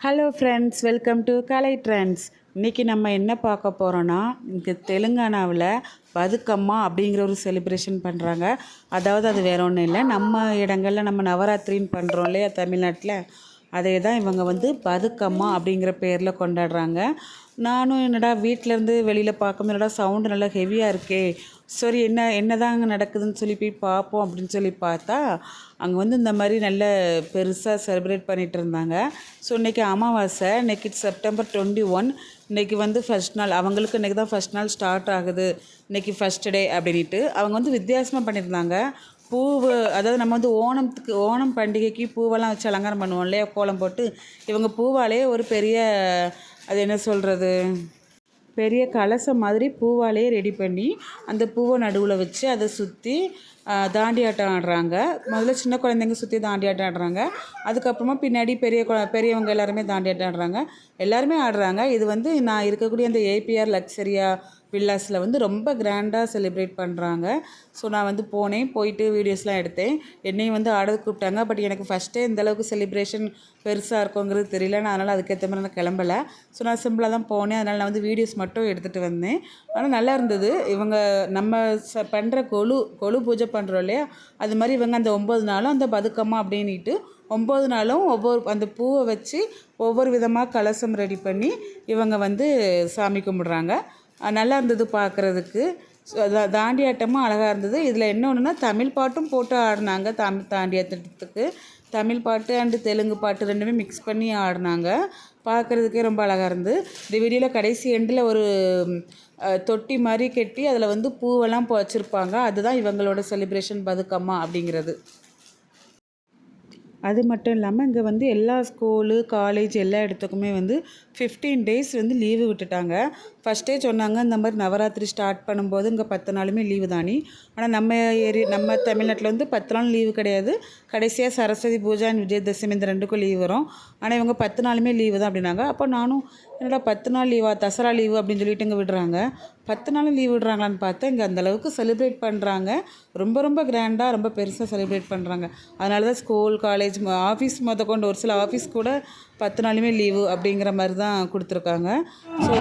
Hello friends, welcome to Kalai trends. இன்றைக்கி நம்ம என்ன பார்க்க போகிறோன்னா, இங்கே தெலுங்கானாவில் பதுக்கம்மா அப்படிங்கிற ஒரு செலிப்ரேஷன் பண்ணுறாங்க. அதாவது அது வேற ஒன்றும் இல்லை, நம்ம இடங்களில் நம்ம நவராத்திரின்னு பண்ணுறோம் இல்லையா தமிழ்நாட்டில், அதே தான் இவங்க பதுக்கம்மா அப்படிங்கிற பேரில் கொண்டாடுறாங்க. நானும் என்னடா வீட்டிலேருந்து வெளியில் பார்க்கும்போது என்னடா சவுண்டு நல்லா ஹெவியாக இருக்கே, சரி என்னதான் அங்கே நடக்குதுன்னு சொல்லி போய் பார்ப்போம் அப்படின்னு சொல்லி பார்த்தா, அங்கே இந்த மாதிரி நல்ல பெருசாக செலிப்ரேட் பண்ணிகிட்டு இருந்தாங்க. ஸோ இன்றைக்கி அமாவாசை, இன்றைக்கி செப்டம்பர் 21. இன்றைக்கி ஃபஸ்ட் நாள் அவங்களுக்கு, இன்றைக்கி தான் ஃபஸ்ட் நாள் ஸ்டார்ட் ஆகுது, இன்றைக்கி ஃபஸ்ட் டே அப்படின்ட்டு அவங்க வித்தியாசமாக பண்ணியிருந்தாங்க. பூவு, அதாவது நம்ம ஓணம் பண்டிகைக்கு பூவெல்லாம் வச்சு அலங்காரம் பண்ணுவோம் இல்லையா, கோலம் போட்டு, இவங்க பூவாலே ஒரு பெரிய, அது என்ன சொல்கிறது, பெரிய கலசம் மாதிரி பூவாலே ரெடி பண்ணி அந்த பூவை நடுவில் வச்சு அதை சுற்றி தாண்டியாட்டம் ஆடுறாங்க. முதல்ல சின்ன குழந்தைங்க சுற்றி தாண்டியாட்டம் ஆடுறாங்க, அதுக்கப்புறமா பின்னாடி பெரியவங்க எல்லாருமே தாண்டியாட்டம் ஆடுறாங்க, எல்லாருமே ஆடுறாங்க. இது நான் இருக்கக்கூடிய அந்த ஏபிஆர் லக்ஸரியா வில்லாஸில் ரொம்ப கிராண்டாக செலிப்ரேட் பண்ணுறாங்க. ஸோ நான் போயிட்டு வீடியோஸ்லாம் எடுத்தேன். என்னையும் ஆட கூப்பிட்டாங்க. பட் எனக்கு ஃபஸ்ட்டே இந்தளவுக்கு செலிப்ரேஷன் பெருசாக இருக்குங்கிறது தெரியல. நான் அதனால் அதுக்கேற்ற மாதிரி நான் கிளம்பலை. ஸோ நான் சிம்பிளாக தான் போனேன். அதனால் நான் வீடியோஸ் மட்டும் எடுத்துகிட்டு வந்தேன். ஆனால் நல்லா இருந்தது. இவங்க நம்ம பண்ணுற கொலு பூஜை பண்ணுறோம் இல்லையா, அது மாதிரி இவங்க அந்த 9 நாளும் அந்த பதுக்கம்மா அப்படின்ட்டு 9 நாளும் அந்த பூவை வச்சு ஒவ்வொரு விதமாக கலசம் ரெடி பண்ணி இவங்க சாமி கும்பிட்றாங்க. நல்லா இருந்தது பார்க்குறதுக்கு. தாண்டியாட்டமும் அழகாக இருந்தது. இதில் என்ன ஒன்றுனா, தமிழ் பாட்டும் போட்டு ஆடினாங்க. தாண்டியாட்டத்துக்கு தமிழ் பாட்டு அண்டு தெலுங்கு பாட்டு ரெண்டுமே மிக்ஸ் பண்ணி ஆடினாங்க. பார்க்குறதுக்கே ரொம்ப அழகாக இருந்தது. இந்த வீடியோவில் கடைசி எண்டில் ஒரு தொட்டி மாதிரி கட்டி அதில் பூவெல்லாம் வச்சுருப்பாங்க. அதுதான் இவங்களோட செலிப்ரேஷன் பதுக்கம்மா அப்படிங்கிறது. அது மட்டும் இல்லாமல் இங்கே எல்லா ஸ்கூலு, காலேஜ் எல்லா இடத்துக்குமே 15 டேஸ் லீவு விட்டுட்டாங்க. ஃபஸ்ட்டே சொன்னாங்க இந்த மாதிரி நவராத்திரி ஸ்டார்ட் பண்ணும்போது இங்கே 10 நாளுமே லீவு தானே. ஆனால் நம்ம தமிழ்நாட்டில் 10 நாள் லீவு கிடையாது. கடைசியாக சரஸ்வதி பூஜை அண்ட் விஜயதசமி இந்த 2க்கும் லீவு வரும். ஆனால் இவங்க 10 நாளுமே லீவு தான் அப்படின்னாங்க. அப்போ நானும் என்னடா 10 நாள் லீவா, தசரா லீவு அப்படின்னு சொல்லிட்டு இங்கே விடுறாங்க, 10 நாளும் லீவ் விடுறாங்களான்னு பார்த்தா இங்கே அந்தளவுக்கு செலிப்ரேட் பண்ணுறாங்க. ரொம்ப ரொம்ப கிராண்டாக, ரொம்ப பெருசாக செலிப்ரேட் பண்ணுறாங்க. அதனால தான் ஸ்கூல், காலேஜ், ஆஃபீஸ் கொண்டு ஒரு சில ஆஃபீஸ் கூட 10 நாளுமே லீவு அப்படிங்கிற மாதிரி தான் கொடுத்துருக்காங்க. ஸோ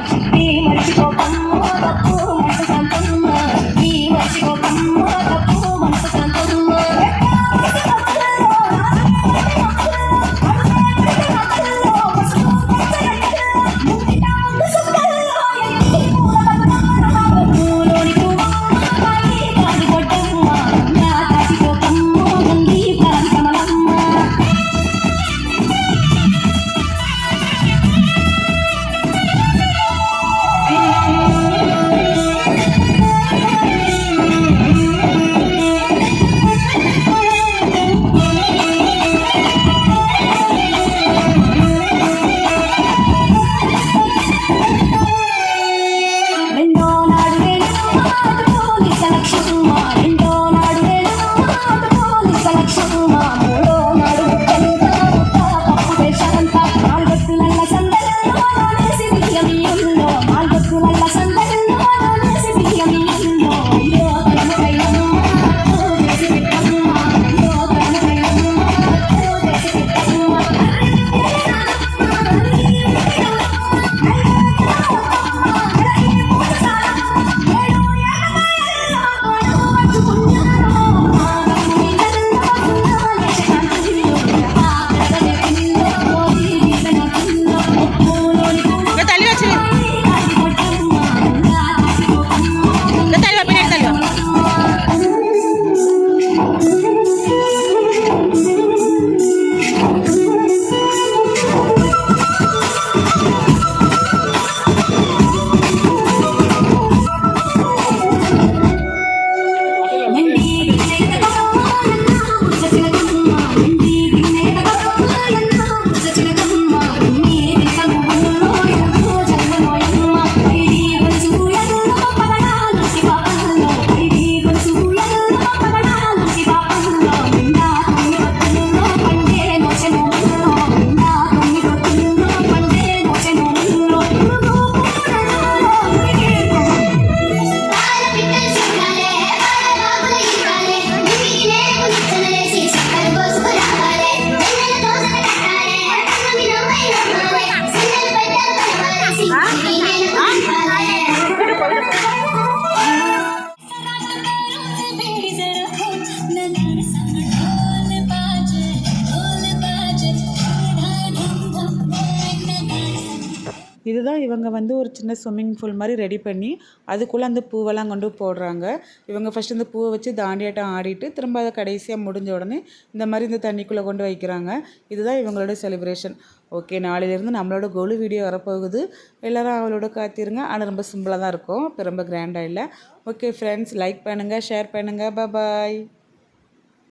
இதுதான் இவங்க வந்து ஒரு சின்ன ஸ்விம்மிங் பூல் மாதிரி ரெடி பண்ணி அதுக்குள்ளே அந்த பூவெல்லாம் கொண்டு போடுறாங்க. இவங்க ஃபஸ்ட்டு இந்த பூவை வச்சு தாண்டியாட்டம் ஆடிட்டு திரும்ப அதை கடைசியாக முடிஞ்ச உடனே இந்த மாதிரி இந்த தண்ணிக்குள்ளே கொண்டு வைக்கிறாங்க. இதுதான் இவங்களோட செலிப்ரேஷன். ஓகே, நாளையிலேருந்து நம்மளோட கொலு வீடியோ வரப்போகுது. எல்லோரும் அவளோட காத்திருங்க. ஆனால் ரொம்ப சிம்பிளாக தான் இருக்கும், இப்போ ரொம்ப கிராண்டாக இல்லை. ஓகே ஃப்ரெண்ட்ஸ், லைக் பண்ணுங்கள், ஷேர் பண்ணுங்கள். பாய்.